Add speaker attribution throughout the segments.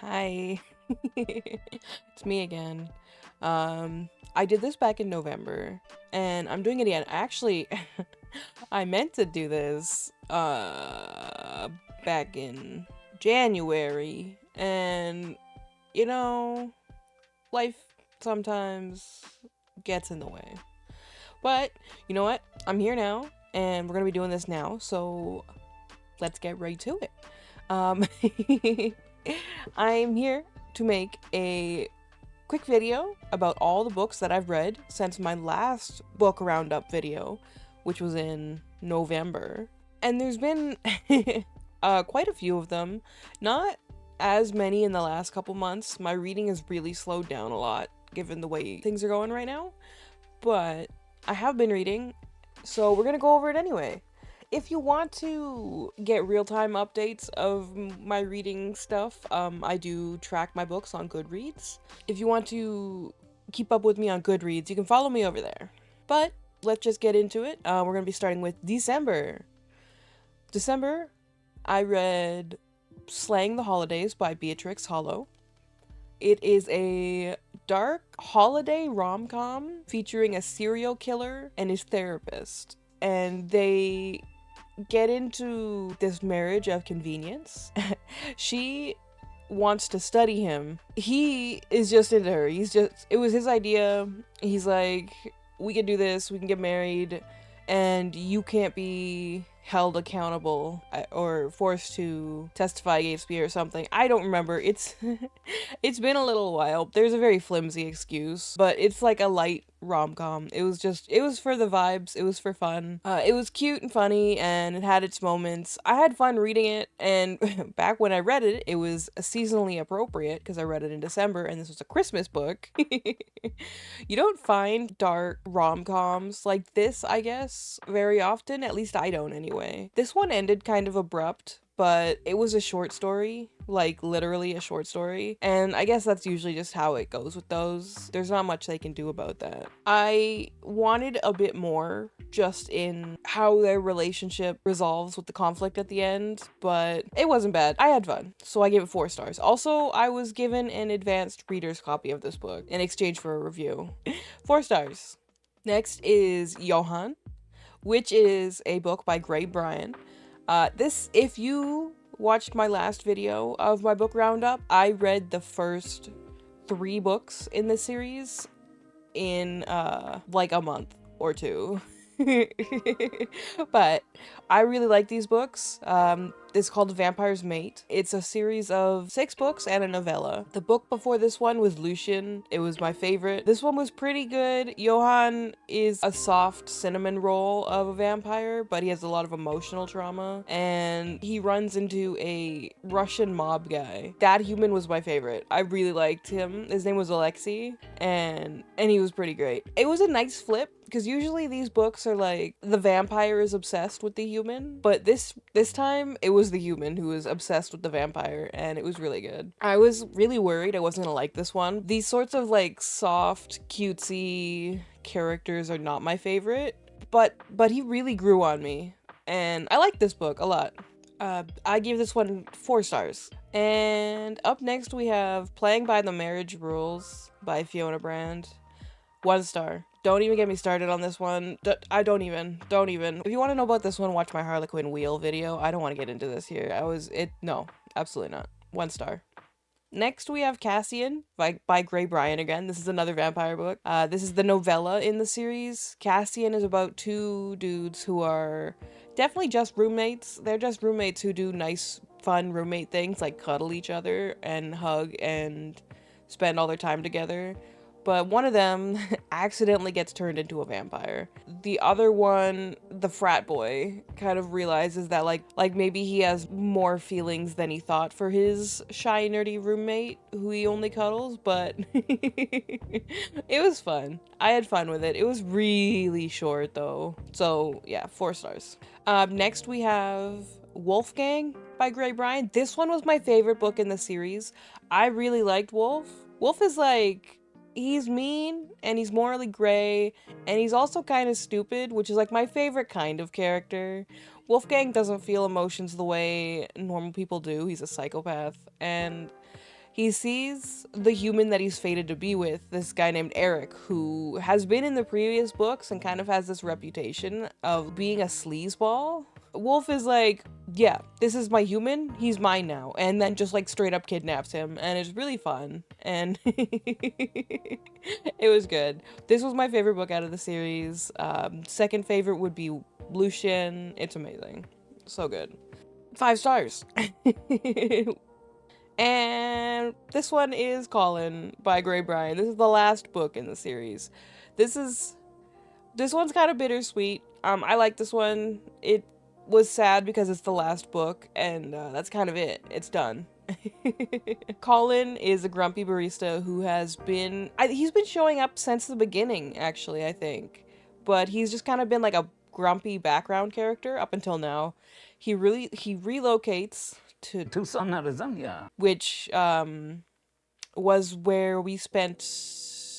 Speaker 1: Hi. It's me again. I did this back in November, and I'm doing it again. Actually, I meant to do this back in January, and you know, life sometimes gets in the way. But you know what? I'm here now, and we're gonna be doing this now, so let's get right to it. Um, I'm here to make a quick video about all the books that I've read since my last book roundup video, which was in November. And there's been quite a few of them. Not as many in the last couple months. My reading has really slowed down a lot given the way things are going right now. But I have been reading, so we're gonna go over it anyway. If you want to get real-time updates of my reading stuff, I do track my books on Goodreads. If you want to keep up with me on Goodreads, you can follow me over there. But let's just get into it. We're gonna be starting with December. December, I read Slaying the Holidays by Beatrix Hollow. It is a dark holiday rom-com featuring a serial killer and his therapist. And they get into this marriage of convenience. She wants to study him. He is just into her. It was his idea. He's like, we can do this, we can get married, and you can't be held accountable or forced to testify against me or something. I don't remember. It's it's been a little while. There's a very flimsy excuse, but it's like a light rom-com. It was for the vibes. It was for fun. It was cute and funny, and it had its moments. I had fun reading it, and back when I read it, it was seasonally appropriate because I read it in December, and this was a Christmas book. You don't find dark rom-coms like this, I guess, very often. At least I don't anyway. This one ended kind of abrupt, but it was a short story, like literally a short story. And I guess that's usually just how it goes with those. There's not much they can do about that. I wanted a bit more just in how their relationship resolves with the conflict at the end, but it wasn't bad. I had fun, so I gave it 4 stars. Also, I was given an advanced reader's copy of this book in exchange for a review. 4 stars. Next is Johann, which is a book by Gray Bryan. If you watched my last video of my book roundup, I read the first 3 books in the series in like a month or 2. But I really like these books. It's called Vampire's Mate. It's a series of 6 books and a novella. The book before this one was Lucian. It was my favorite. This one was pretty good. Johann is a soft cinnamon roll of a vampire, but he has a lot of emotional trauma, and he runs into a Russian mob guy. That human was my favorite. I really liked him. His name was Alexei, and he was pretty great. It was a nice flip, because usually these books are like the vampire is obsessed with the human, but this time it was the human who was obsessed with the vampire, and it was really good. I was really worried I wasn't gonna like this one. These sorts of like soft, cutesy characters are not my favorite, but he really grew on me, and I like this book a lot. I gave this one 4 stars. And up next we have Playing by the Marriage Rules by Fiona Brand. 1 star. Don't even get me started on this one. Don't even. If you want to know about this one, watch my Harlequin Wheel video. I don't want to get into this here. No, absolutely not. 1 star. Next, we have Cassian by Gray Bryan again. This is another vampire book. This is the novella in the series. Cassian is about 2 dudes who are definitely just roommates. They're just roommates who do nice, fun roommate things like cuddle each other and hug and spend all their time together. But one of them accidentally gets turned into a vampire. The other one, the frat boy, kind of realizes that like maybe he has more feelings than he thought for his shy, nerdy roommate who he only cuddles, but it was fun. I had fun with it. It was really short though. So yeah, 4 stars. Next we have Wolfgang by Gray Bryan. This one was my favorite book in the series. I really liked Wolf. Wolf is like, he's mean and he's morally gray and he's also kind of stupid, which is like my favorite kind of character. Wolfgang doesn't feel emotions the way normal people do. He's a psychopath, and He sees the human that he's fated to be with, this guy named Eric, who has been in the previous books and kind of has this reputation of being a sleazeball. Wolf is like, yeah, this is my human, he's mine now, and then just like straight up kidnaps him, and it's really fun, and it was good. This was my favorite book out of the series. Second favorite would be Lucian. It's amazing. So good. 5 stars. And this one is Colin by Gray Bryan. This is the last book in the series. This one's kind of bittersweet. I like this one. It was sad because it's the last book, and that's kind of it. It's done. Colin is a grumpy barista who has been he's been showing up since the beginning, actually, I think. But he's just kind of been like a grumpy background character up until now. He relocates to
Speaker 2: Tucson, Arizona.
Speaker 1: which was where we spent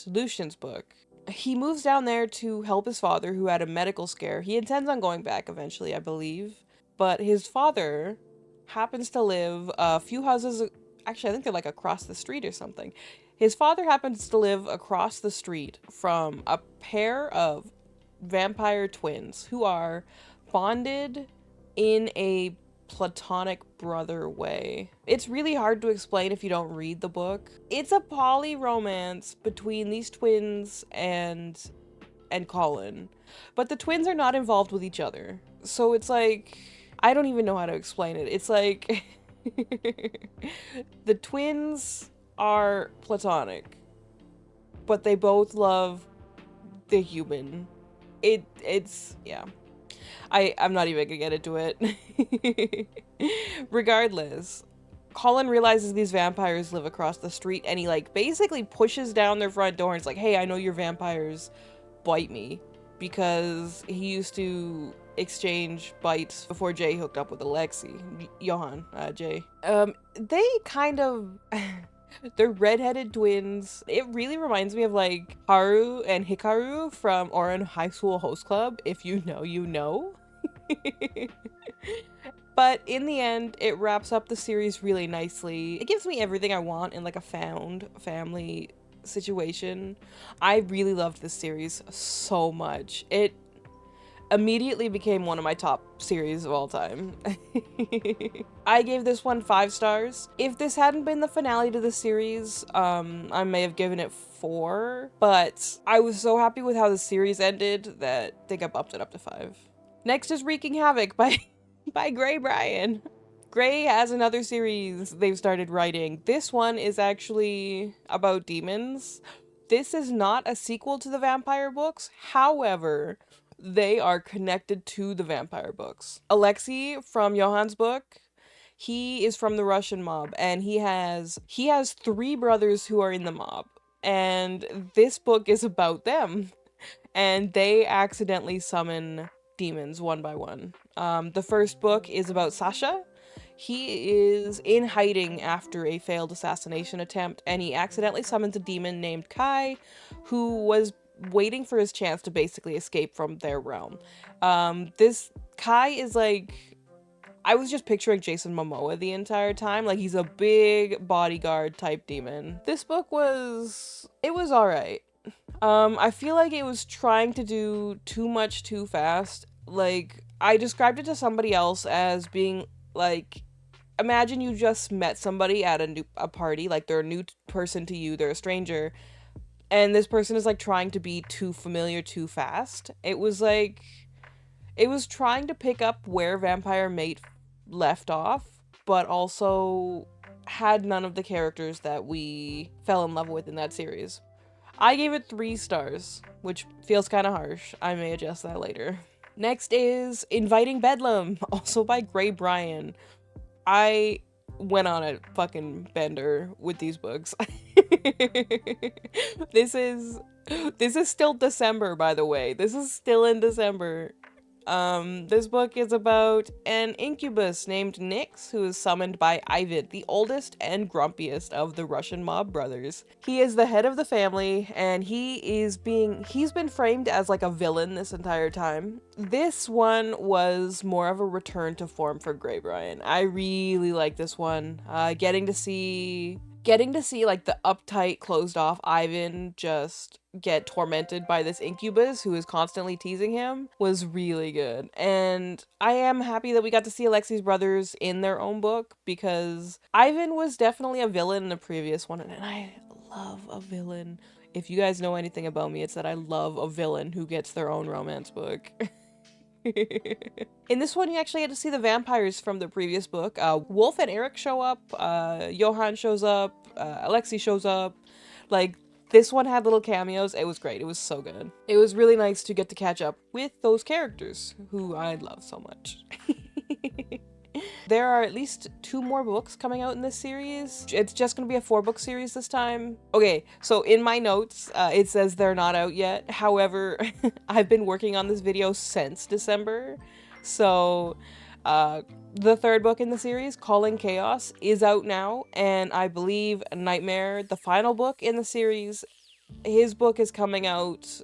Speaker 1: Lucian's book. He moves down there to help his father, who had a medical scare. He intends on going back eventually, I believe. But his father happens to live a few houses, actually, I think they're like across the street or something. His father happens to live across the street from a pair of vampire twins who are bonded in a platonic brother way. It's really hard to explain if you don't read the book. It's a poly romance between these twins and Colin, but the twins are not involved with each other. So it's like, I don't even know how to explain it. It's like the twins are platonic, but they both love the human. It's yeah. I'm not even gonna get into it. Regardless, Colin realizes these vampires live across the street, and he like basically pushes down their front door and is like, hey, I know you're vampires, bite me. Because he used to exchange bites before Jay hooked up with Alexi. Johan, Jay. They kind of they're redheaded twins. It really reminds me of like Haru and Hikaru from Oran High School Host Club. If you know, you know. But in the end, it wraps up the series really nicely. It gives me everything I want in like a found family situation. I really loved this series so much. It immediately became one of my top series of all time. I gave this one 5 stars. If this hadn't been the finale to the series, I may have given it 4, but I was so happy with how the series ended that I think I bumped it up to 5. Next is Wreaking Havoc by Gray Bryan. Gray has another series they've started writing. This one is actually about demons. This is not a sequel to the vampire books. However, they are connected to the vampire books. Alexei from Johan's book, he is from the Russian mob, and he has 3 brothers who are in the mob. And this book is about them. And they accidentally summon demons one by one. The first book is about Sasha. He is in hiding after a failed assassination attempt, and he accidentally summons a demon named Kai, who was waiting for his chance to basically escape from their realm. This Kai is like, I was just picturing Jason Momoa the entire time. Like, he's a big bodyguard type demon. This book was alright. I feel like it was trying to do too much too fast. Like, I described it to somebody else as being like, imagine you just met somebody at a party, like they're a new person to you, they're a stranger, and this person is like trying to be too familiar too fast. It was like, it was trying to pick up where Vampire Mate left off, but also had none of the characters that we fell in love with in that series. I gave it 3 stars, which feels kind of harsh. I may adjust that later. Next is Inviting Bedlam, also by Gray Bryan. I went on a fucking bender with these books. This is still December, by the way. This is still in December. This book is about an incubus named Nyx who is summoned by Ivan, the oldest and grumpiest of the Russian mob brothers. He is the head of the family, and he's been framed as like a villain this entire time. This one was more of a return to form for Gray Bryan. I really like this one. Getting getting to see like the uptight, closed off Ivan just get tormented by this incubus who is constantly teasing him was really good. And I am happy that we got to see Alexi's brothers in their own book, because Ivan was definitely a villain in the previous one, and I love a villain. If you guys know anything about me, it's that I love a villain who gets their own romance book. In this one, you actually get to see the vampires from the previous book. Wolf and Eric show up, Johann shows up, Alexei shows up. Like, this one had little cameos. It was great. It was so good. It was really nice to get to catch up with those characters who I love so much. There are at least 2 more books coming out in this series. It's just going to be a 4-book series this time. Okay, so in my notes, it says they're not out yet. However, I've been working on this video since December. So, the 3rd book in the series, Calling Chaos, is out now. And I believe Nightmare, the final book in the series, his book is coming out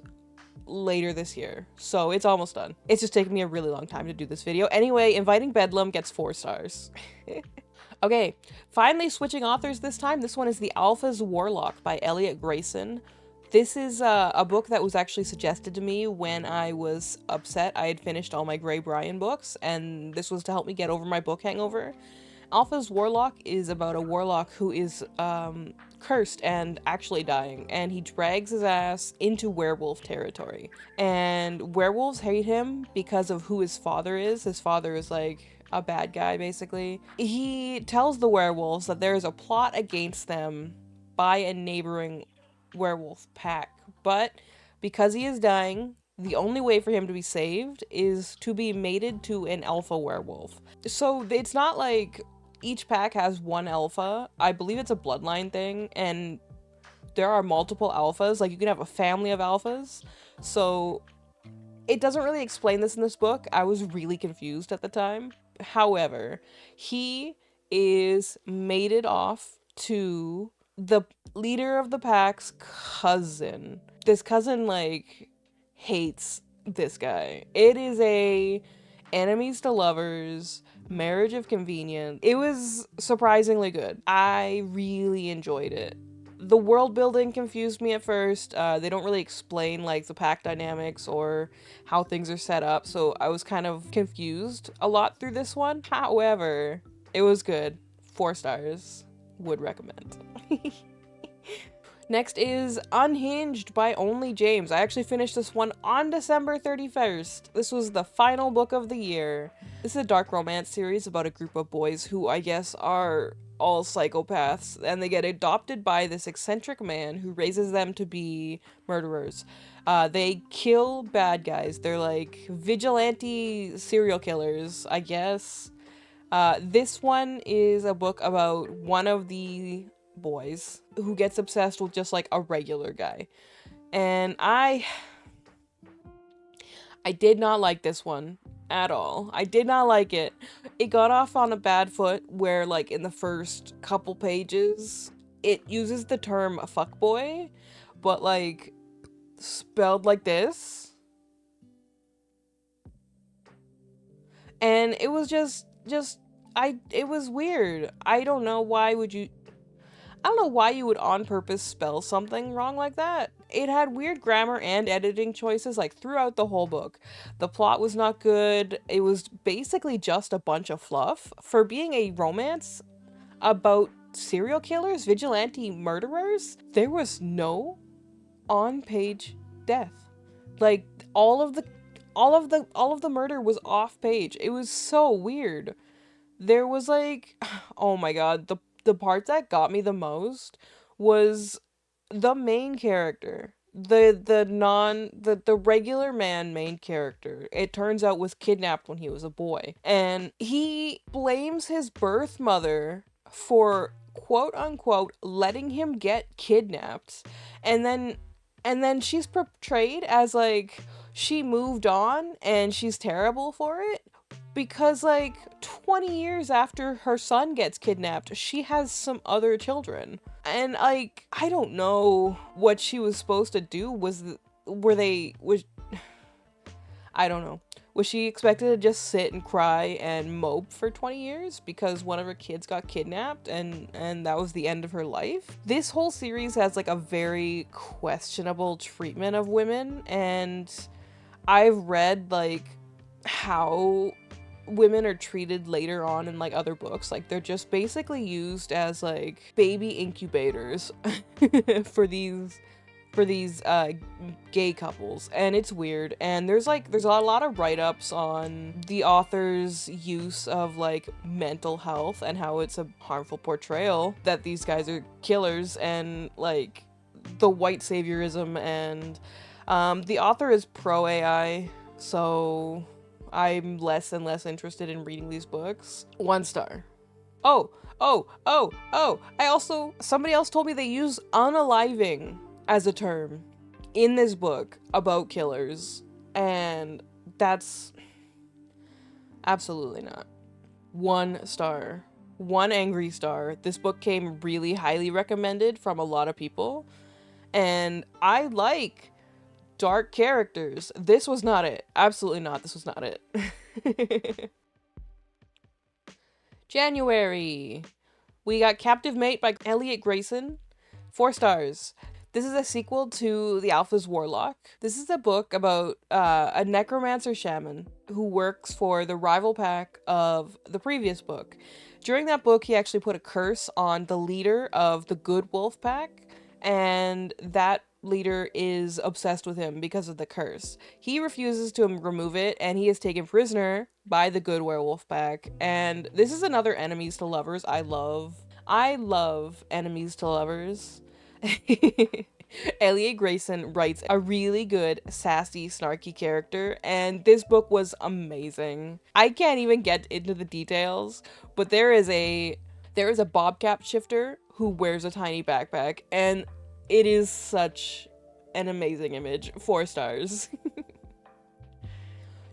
Speaker 1: later this year, so it's almost done. It's just taken me a really long time to do this video. Anyway, Inviting Bedlam gets 4 stars. Okay, finally switching authors this time. This one is The Alpha's Warlock by Elliot Grayson. This is a book that was actually suggested to me when I was upset. I had finished all my Gray Brian books, and this was to help me get over my book hangover. Alpha's Warlock is about a warlock who is cursed and actually dying, and he drags his ass into werewolf territory. And werewolves hate him because of who his father is. His father is like a bad guy, basically. He tells the werewolves that there is a plot against them by a neighboring werewolf pack, but because he is dying, the only way for him to be saved is to be mated to an alpha werewolf. So it's not like each pack has one alpha. I believe it's a bloodline thing, and there are multiple alphas. Like, you can have a family of alphas. So it doesn't really explain this in this book. I was really confused at the time. However, he is mated off to the leader of the pack's cousin. This cousin, like, hates this guy. It is a enemies to lovers, marriage of convenience. It was surprisingly good. I really enjoyed it. The world building confused me at first. They don't really explain like the pack dynamics or how things are set up, so I was kind of confused a lot through this one. However, it was good. 4 stars. Would recommend. Next is Unhinged by Only James. I actually finished this one on December 31st. This was the final book of the year. This is a dark romance series about a group of boys who I guess are all psychopaths, and they get adopted by this eccentric man who raises them to be murderers. They kill bad guys. They're like vigilante serial killers, I guess. This one is a book about one of the boys who gets obsessed with just like a regular guy. And I did not like this one at all. I did not like it. It got off on a bad foot where like in the first couple pages it uses the term fuckboy, but like spelled like this. And it was it was weird. I don't know why you would on purpose spell something wrong like that. It had weird grammar and editing choices like throughout the whole book. The plot was not good. It was basically just a bunch of fluff. For being a romance about serial killers, vigilante murderers, there was no on-page death. Like all of the murder was off page. It was so weird. There was like, oh my god, the part that got me the most was the main character. The regular man main character, it turns out, was kidnapped when he was a boy. And he blames his birth mother for quote unquote letting him get kidnapped. And then she's portrayed as like she moved on and she's terrible for it. Because, like, 20 years after her son gets kidnapped, she has some other children. And, like, I don't know what she was supposed to do. I don't know. Was she expected to just sit and cry and mope for 20 years because one of her kids got kidnapped and that was the end of her life? This whole series has like a very questionable treatment of women, and I've read like how women are treated later on in like other books. Like they're just basically used as like baby incubators for these gay couples, and it's weird. And there's a lot of write-ups on the author's use of like mental health and how it's a harmful portrayal that these guys are killers, and like the white saviorism. And the author is pro AI, so I'm less and less interested in reading these books. 1 star. Somebody else told me they use unaliving as a term in this book about killers, and that's absolutely not. 1 star. 1 angry star. This book came really highly recommended from a lot of people, and I like dark characters. This was not it. Absolutely not. This was not it. January. We got Captive Mate by Elliot Grayson. 4 stars. This is a sequel to The Alpha's Warlock. This is a book about a necromancer shaman who works for the rival pack of the previous book. During that book, he actually put a curse on the leader of the Good Wolf pack, and that leader is obsessed with him because of the curse. He refuses to remove it, and he is taken prisoner by the Good Werewolf pack. And this is another enemies to lovers I love. I love enemies to lovers. Elliot Grayson writes a really good, sassy, snarky character, and this book was amazing. I can't even get into the details, but there is a bobcat shifter who wears a tiny backpack, and it is such an amazing image. 4 stars.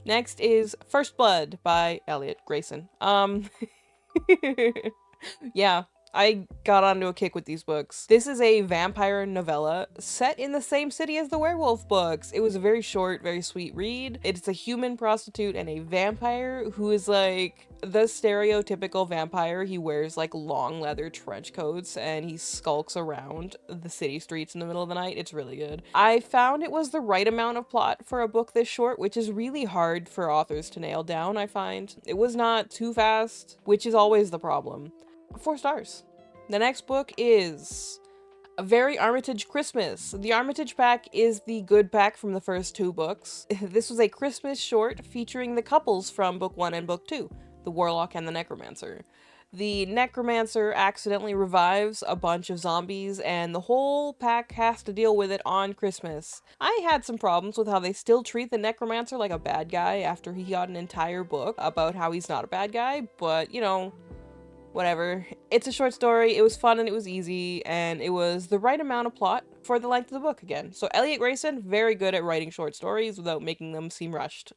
Speaker 1: Next is First Blood by Elliot Grayson. Yeah, I got onto a kick with these books. This is a vampire novella set in the same city as the werewolf books. It was a very short, very sweet read. It's a human prostitute and a vampire who is like the stereotypical vampire. He wears like long leather trench coats and he skulks around the city streets in the middle of the night. It's really good. I found it was the right amount of plot for a book this short, which is really hard for authors to nail down, I find. It was not too fast, which is always the problem. 4 stars. The next book is A Very Armitage Christmas. The Armitage pack is the good pack from the first 2 books. This was a Christmas short featuring the couples from book 1 and book 2, the Warlock and the Necromancer. The Necromancer accidentally revives a bunch of zombies, and the whole pack has to deal with it on Christmas. I had some problems with how they still treat the Necromancer like a bad guy after he got an entire book about how he's not a bad guy, but, you know, whatever. It's a short story, it was fun and it was easy, and it was the right amount of plot for the length of the book again. So Elliot Grayson, very good at writing short stories without making them seem rushed.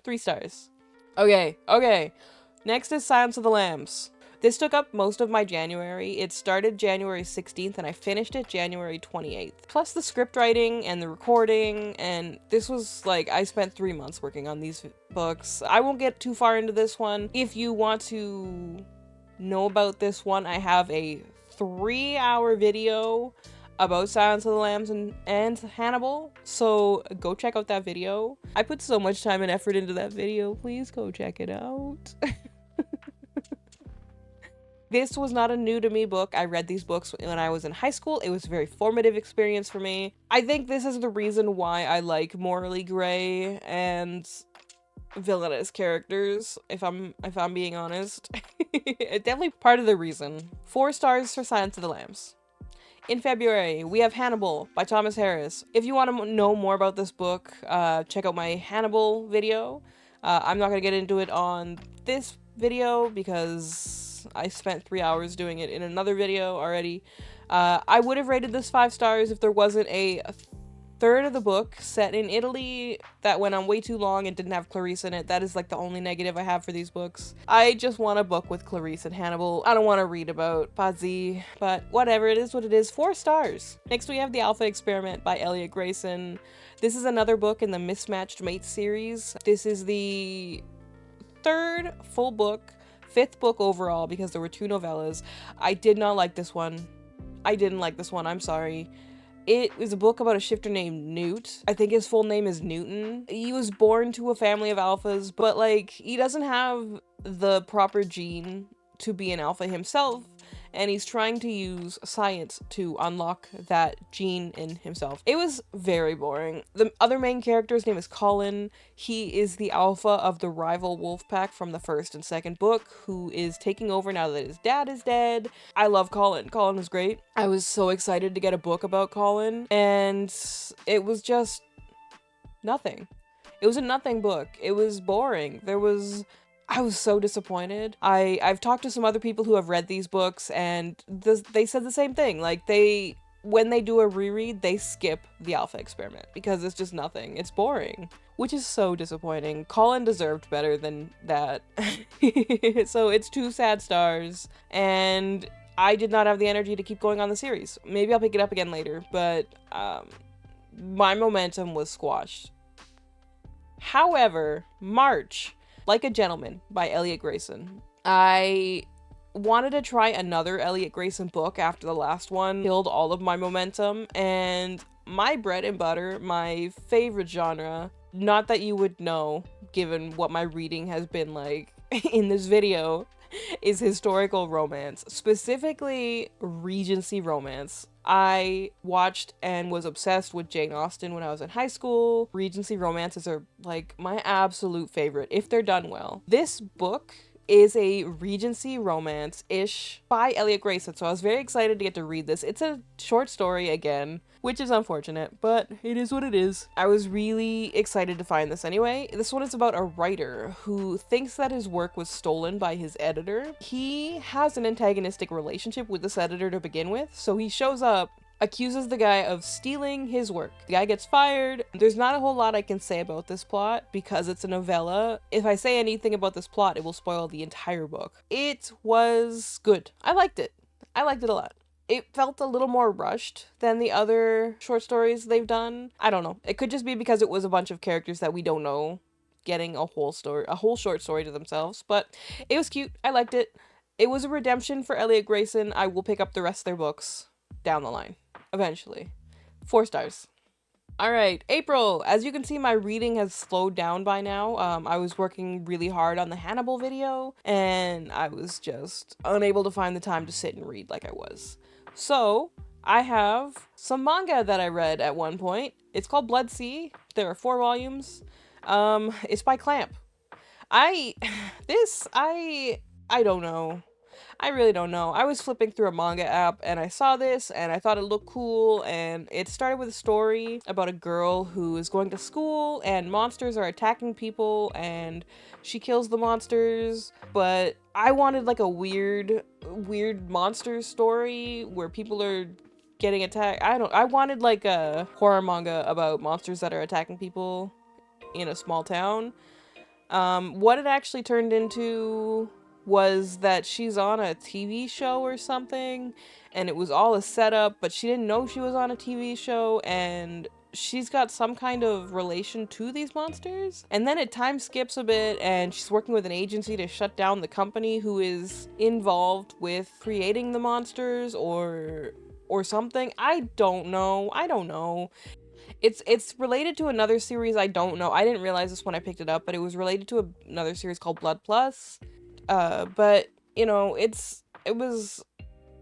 Speaker 1: 3 stars. Okay. Next is Silence of the Lambs. This took up most of my January. It started January 16th and I finished it January 28th. Plus the script writing and the recording, and this was like, I spent 3 months working on these books. I won't get too far into this one. If you want to know about this one, I have a 3-hour video about Silence of the Lambs and Hannibal, so go check out that video. I put so much time and effort into that video. Please go check it out. This was not a new to me book. I read these books when I was in high school. It was a very formative experience for me. I think this is the reason why I like morally gray and villainous characters, if I'm being honest. It's definitely part of the reason. 4 stars for Silence of the Lambs. In February, we have Hannibal by Thomas Harris. If you want to know more about this book, check out my Hannibal video. I'm not going to get into it on this video because I spent 3 hours doing it in another video already. I would have rated this 5 stars if there wasn't a third of the book set in Italy that went on way too long and didn't have Clarice in it. That is like the only negative I have for these books. I just want a book with Clarice and Hannibal. I don't want to read about Pazzi, but whatever, it is what it is. 4 stars. Next we have The Alpha Experiment by Elliot Grayson. This is another book in the Mismatched Mates series. This is the 3rd full book, 5th book overall because there were 2 novellas. I did not like this one. I didn't like this one, I'm sorry. It is a book about a shifter named Newt. I think his full name is Newton. He was born to a family of alphas, but like, he doesn't have the proper gene to be an alpha himself, and he's trying to use science to unlock that gene in himself. It was very boring. The other main character's name is Colin. He is the alpha of the rival wolf pack from the 1st and 2nd book, who is taking over now that his dad is dead. I love Colin. Colin is great. I was so excited to get a book about Colin, and it was just nothing. It was a nothing book. It was boring. I was so disappointed. I've talked to some other people who have read these books, and they said the same thing. Like, when they do a reread, they skip The Alpha Experiment because it's just nothing. It's boring, which is so disappointing. Colin deserved better than that. So it's 2 sad stars, and I did not have the energy to keep going on the series. Maybe I'll pick it up again later, but my momentum was squashed. However, March, Like a Gentleman by Elliot Grayson. I wanted to try another Elliot Grayson book after the last one killed all of my momentum, and my bread and butter, my favorite genre, not that you would know given what my reading has been like in this video, is historical romance, specifically Regency romance. I watched and was obsessed with Jane Austen when I was in high school. Regency romances are like my absolute favorite if they're done well. This book is a Regency romance-ish by Elliot Grayson, so I was very excited to get to read this. It's a short story again, which is unfortunate, but it is what it is. I was really excited to find this anyway. This one is about a writer who thinks that his work was stolen by his editor. He has an antagonistic relationship with this editor to begin with, so he shows up, accuses the guy of stealing his work. The guy gets fired. There's not a whole lot I can say about this plot because it's a novella. If I say anything about this plot, it will spoil the entire book. It was good. I liked it. I liked it a lot. It felt a little more rushed than the other short stories they've done. I don't know. It could just be because it was a bunch of characters that we don't know getting a whole short story to themselves, but it was cute. I liked it. It was a redemption for Elliot Grayson. I will pick up the rest of their books down the line. Eventually. 4 stars. Alright, April. As you can see, my reading has slowed down by now. I was working really hard on the Hannibal video, and I was just unable to find the time to sit and read like I was. So, I have some manga that I read at one point. It's called Blood Sea. There are 4 volumes. It's by Clamp. I don't know. I really don't know. I was flipping through a manga app and I saw this and I thought it looked cool, and it started with a story about a girl who is going to school and monsters are attacking people and she kills the monsters, but I wanted like a weird monster story where people are getting attacked. I wanted like a horror manga about monsters that are attacking people in a small town. What it actually turned into was that she's on a TV show or something, and it was all a setup, but she didn't know she was on a TV show, and she's got some kind of relation to these monsters. And then it time skips a bit, and she's working with an agency to shut down the company who is involved with creating the monsters or something. I don't know. It's related to another series I don't know. I didn't realize this when I picked it up, but it was related to another series called Blood Plus. But you know, it was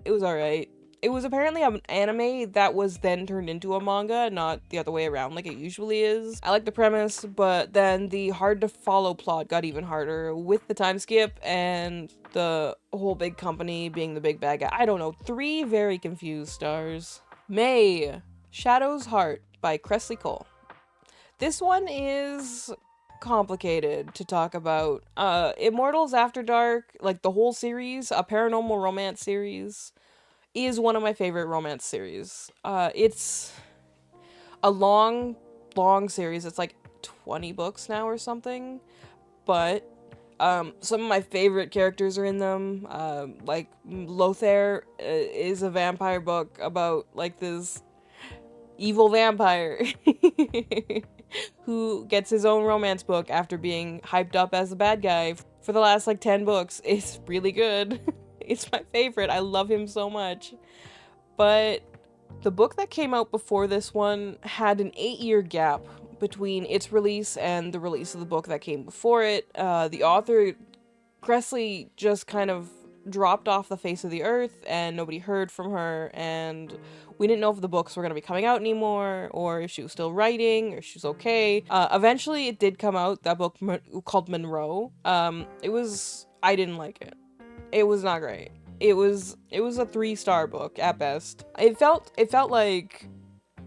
Speaker 1: alright. It was apparently an anime that was then turned into a manga, not the other way around like it usually is. I like the premise, but then the hard to follow plot got even harder with the time skip and the whole big company being the big bad guy. I don't know. 3 very confused stars. May. Shadow's Heart by Cressley Cole. This one is complicated to talk about. Immortals After Dark, like the whole series, a paranormal romance series, is one of my favorite romance series. It's a long, long series. It's like 20 books now or something. But some of my favorite characters are in them. Like Lothair is a vampire book about like this evil vampire who gets his own romance book after being hyped up as the bad guy for the last like 10 books. It's really good. It's my favorite. I love him so much. But the book that came out before this one had an 8-year gap between its release and the release of the book that came before it. The author, Cressley, just kind of dropped off the face of the earth and nobody heard from her, and we didn't know if the books were going to be coming out anymore or if she was still writing or she was okay. Eventually it did come out, that book called Monroe. I didn't like it. It was not great. It was a 3-star book at best. It felt like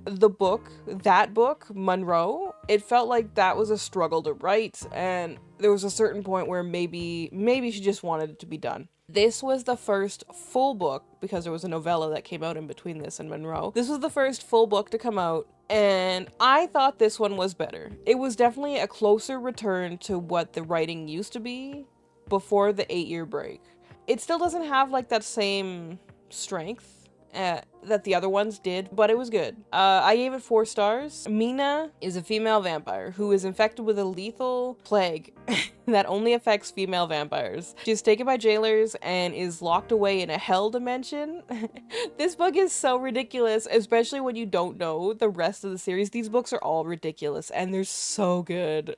Speaker 1: that book, Monroe, it felt like that was a struggle to write, and there was a certain point where maybe she just wanted it to be done. This was the first full book, because there was a novella that came out in between this and Monroe. This was the first full book to come out, and I thought this one was better. It was definitely a closer return to what the writing used to be before the 8-year break. It still doesn't have like that same strength that the other ones did, but it was good. I gave it 4 stars. Mina is a female vampire who is infected with a lethal plague that only affects female vampires. She's taken by jailers and is locked away in a hell dimension. This book is so ridiculous, especially when you don't know the rest of the series. These books are all ridiculous and they're so good.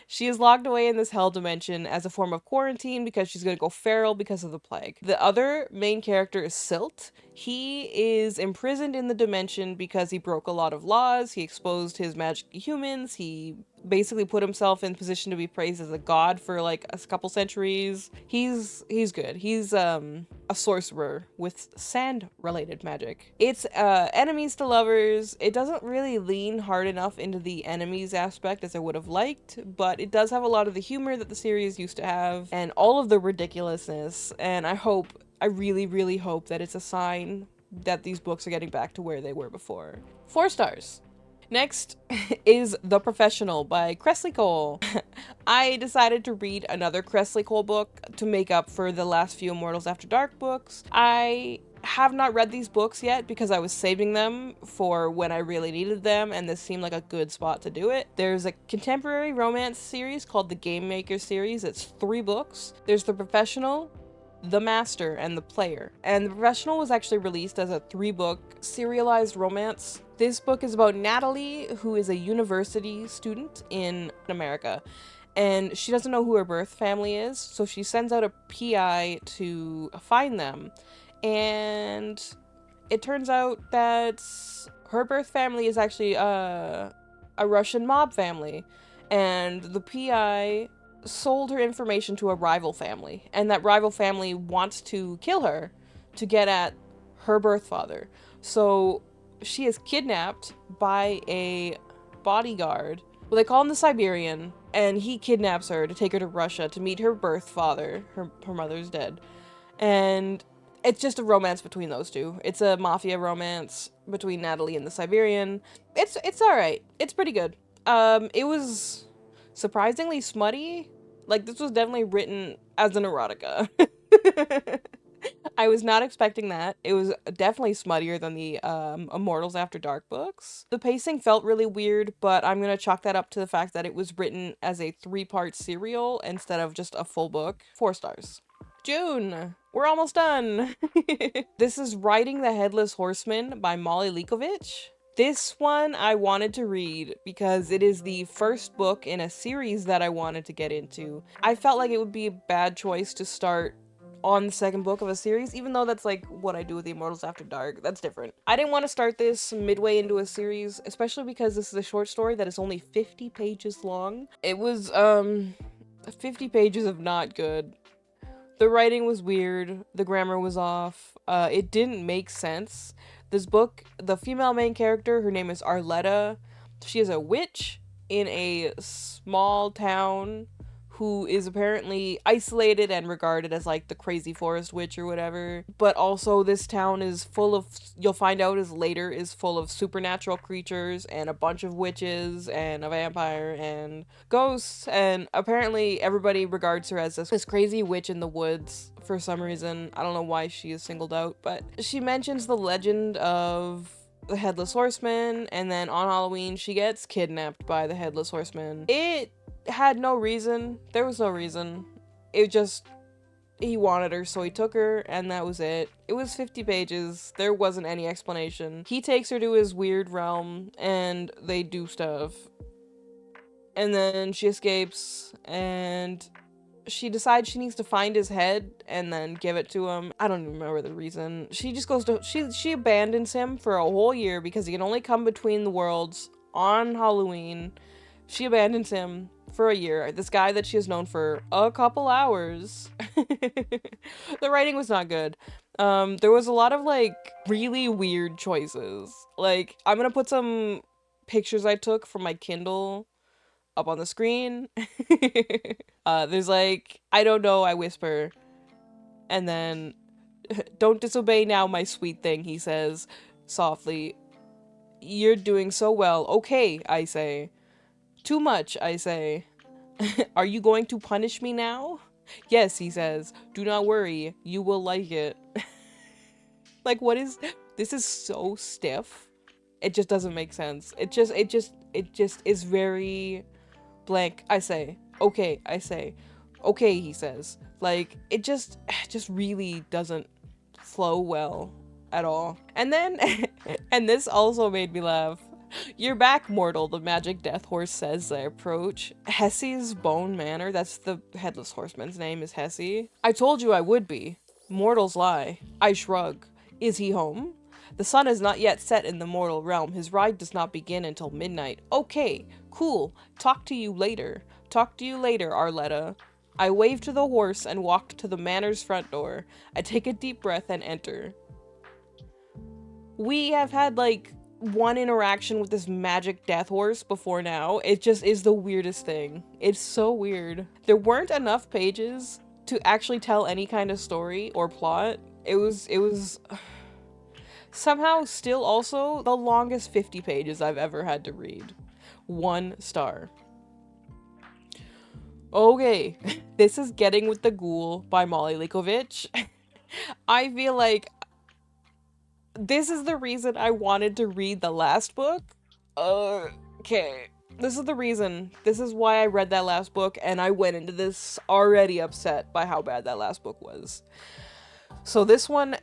Speaker 1: She is locked away in this hell dimension as a form of quarantine because she's gonna go feral because of the plague. The other main character is Silt. He is imprisoned in the dimension because he broke a lot of laws, he exposed his magic to humans, he basically put himself in position to be praised as a god for like a couple centuries. He's good. He's a sorcerer with sand related magic. It's enemies to lovers. It doesn't really lean hard enough into the enemies aspect as I would have liked, but it does have a lot of the humor that the series used to have and all of the ridiculousness, and I really, really hope that it's a sign that these books are getting back to where they were before. 4 stars. Next is The Professional by Cressley Cole. I decided to read another Cressley Cole book to make up for the last few Immortals After Dark books. I have not read these books yet because I was saving them for when I really needed them, and this seemed like a good spot to do it. There's a contemporary romance series called the Game Maker series. It's 3 books. There's The Professional, The Master, and The Player. And The Professional was actually released as a 3-book serialized romance. This book is about Natalie, who is a university student in America, and she doesn't know who her birth family is, so she sends out a PI to find them. And it turns out that her birth family is actually a Russian mob family, and the PI sold her information to a rival family, and that rival family wants to kill her to get at her birth father. So she is kidnapped by a bodyguard. Well, they call him the Siberian, and he kidnaps her to take her to Russia to meet her birth father. Her mother's dead. And it's just a romance between those two. It's a mafia romance between Natalie and the Siberian. It's alright. It's pretty good. It was surprisingly smutty. Like, this was definitely written as an erotica. I was not expecting that. It was definitely smuttier than the Immortals After Dark books. The pacing felt really weird, but I'm gonna chalk that up to the fact that it was written as a 3-part serial instead of just a full book. 4 stars. June! We're almost done! This is Riding the Headless Horseman by Molly Likovich. This one I wanted to read because it is the first book in a series that I wanted to get into. I felt like it would be a bad choice to start on the second book of a series, even though that's like what I do with the Immortals After Dark. That's different. I didn't want to start this midway into a series, especially because this is a short story that is only 50 pages long. It was 50 pages of not good. The writing was weird, the grammar was off, it didn't make sense. This book, the female main character, her name is Arletta. She is a witch in a small town who is apparently isolated and regarded as like the crazy forest witch or whatever. But also this town is full of, you'll find out as later, is full of supernatural creatures and a bunch of witches and a vampire and ghosts. And apparently everybody regards her as this crazy witch in the woods for some reason. I don't know why she is singled out, but she mentions the legend of the Headless Horseman, and then on Halloween she gets kidnapped by the Headless Horseman. It had no reason. There was no reason. It just, he wanted her, so he took her, and that was it. It was 50 pages. There wasn't any explanation. He takes her to his weird realm, and they do stuff. And then she escapes, and she decides she needs to find his head and then give it to him. I don't even remember the reason. She just goes to, she abandons him for a whole year because he can only come between the worlds on Halloween. She abandons him for a year. This guy that she has known for a couple hours. The writing was not good. There was a lot of like really weird choices. Like, I'm gonna put some pictures I took from my Kindle up on the screen. There's like, I don't know, I whisper. And then, don't disobey now, my sweet thing, he says softly. You're doing so well. Okay, I say. Too much, I say. Are you going to punish me now? Yes, he says. Do not worry. You will like it. Like, what is... This is so stiff. It just doesn't make sense. It just is very blank. I say. Okay, I say. Okay, he says. Like, it just really doesn't flow well at all. And then, and this also made me laugh. You're back, mortal, the magic death horse says as I approach. Hesse's Bone Manor, that's the Headless Horseman's name, is Hesse. I told you I would be. Mortals lie. I shrug. Is he home? The sun has not yet set in the mortal realm. His ride does not begin until midnight. Okay, cool. Talk to you later. Talk to you later, Arletta. I wave to the horse and walk to the manor's front door. I take a deep breath and enter. We have had, like, one interaction with this magic death horse before now. It just is the weirdest thing. It's so weird. There weren't enough pages to actually tell any kind of story or plot. It was somehow still also the longest 50 pages I've ever had to read. 1 star. Okay, this is Getting with the Ghoul by Molly Likovich. I feel like this is the reason I wanted to read the last book. Okay. This is the reason. This is why I read that last book, and I went into this already upset by how bad that last book was. So this one,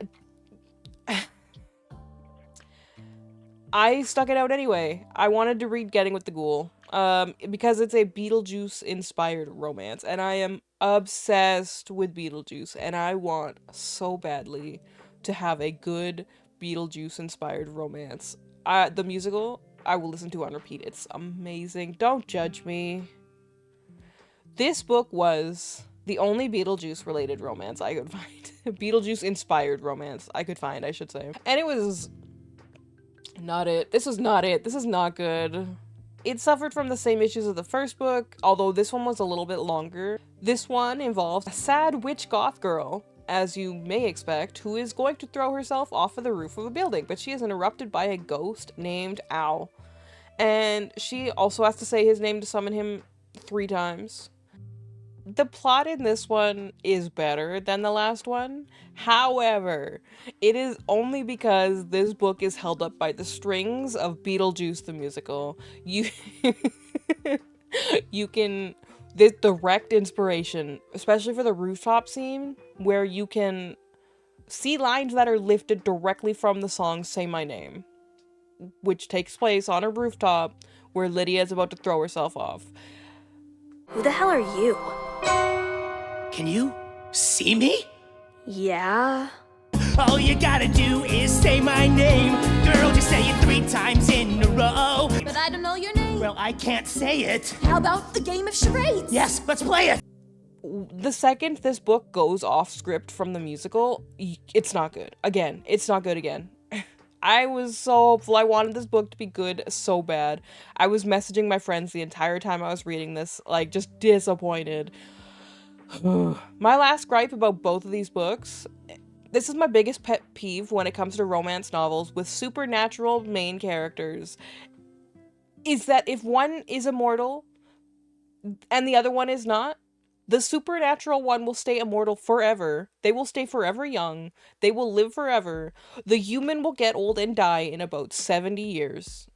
Speaker 1: I stuck it out anyway. I wanted to read Getting with the Ghoul, because it's a Beetlejuice-inspired romance, and I am obsessed with Beetlejuice, and I want so badly to have a good Beetlejuice-inspired romance. The musical, I will listen to on repeat. It's amazing. Don't judge me. This book was the only Beetlejuice-related romance I could find. Beetlejuice-inspired romance I could find, I should say. And it was not it. This is not it. This is not good. It suffered from the same issues of the first book, although this one was a little bit longer. This one involves a sad witch goth girl, as you may expect, who is going to throw herself off of the roof of a building, but she is interrupted by a ghost named Owl. And she also has to say his name to summon him 3 times. The plot in this one is better than the last one. However, it is only because this book is held up by the strings of Beetlejuice the musical. You can... This direct inspiration, especially for the rooftop scene, where you can see lines that are lifted directly from the song Say My Name, which takes place on a rooftop where Lydia is about to throw herself off.
Speaker 2: Who the hell are you?
Speaker 3: Can you see me?
Speaker 2: Yeah.
Speaker 3: All you gotta do is say my name. Girl, just say it 3 times in a row.
Speaker 2: But I don't know your name.
Speaker 3: Well, I can't say it.
Speaker 2: How about the game of charades?
Speaker 3: Yes, let's play it.
Speaker 1: The second this book goes off script from the musical, it's not good. Again, it's not good again. I was so hopeful. I wanted this book to be good so bad. I was messaging my friends the entire time I was reading this, like, just disappointed. My last gripe about both of these books, this is my biggest pet peeve when it comes to romance novels with supernatural main characters, is that if one is immortal and the other one is not, the supernatural one will stay immortal forever. They will stay forever young. They will live forever. The human will get old and die in about 70 years.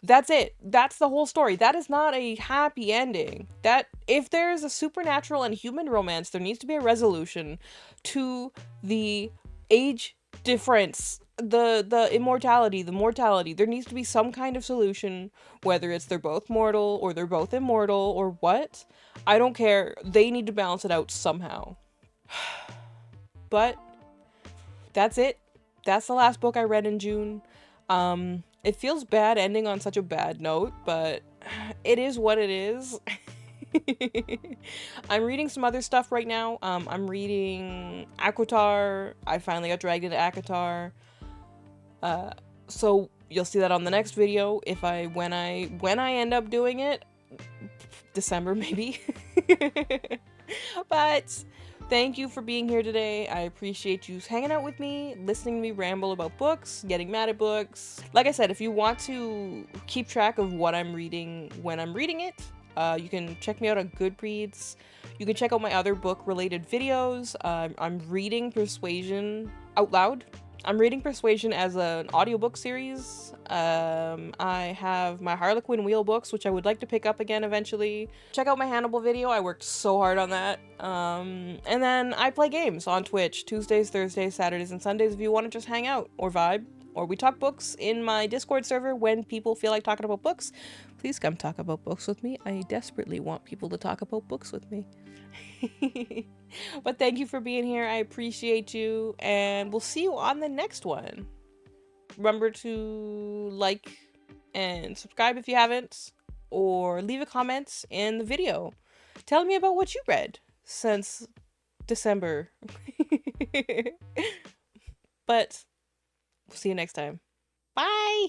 Speaker 1: That's it. That's the whole story. That is not a happy ending. That if there is a supernatural and human romance, there needs to be a resolution to the age difference, the immortality, the mortality. There needs to be some kind of solution, whether it's they're both mortal or they're both immortal or what. I don't care. They need to balance it out somehow. But that's it. That's the last book I read in June. It feels bad ending on such a bad note, but it is what it is. I'm reading some other stuff right now. I'm reading Aquatar. I finally got dragged into Aquatar. So you'll see that on the next video when I end up doing it. December maybe. But thank you for being here today. I appreciate you hanging out with me, listening to me ramble about books, getting mad at books. Like I said, if you want to keep track of what I'm reading when I'm reading it, you can check me out on Goodreads. You can check out my other book-related videos. I'm reading Persuasion out loud. I'm reading Persuasion as an audiobook series. I have my Harlequin Wheel books, which I would like to pick up again eventually. Check out my Hannibal video. I worked so hard on that. And then I play games on Twitch Tuesdays, Thursdays, Saturdays, and Sundays if you want to just hang out or vibe. Or we talk books in my Discord server when people feel like talking about books. Please come talk about books with me. I desperately want people to talk about books with me. But thank you for being here. I appreciate you, and we'll see you on the next one. Remember to like and subscribe if you haven't, or leave a comment in the video. Tell me about what you read since December. But we'll see you next time. Bye!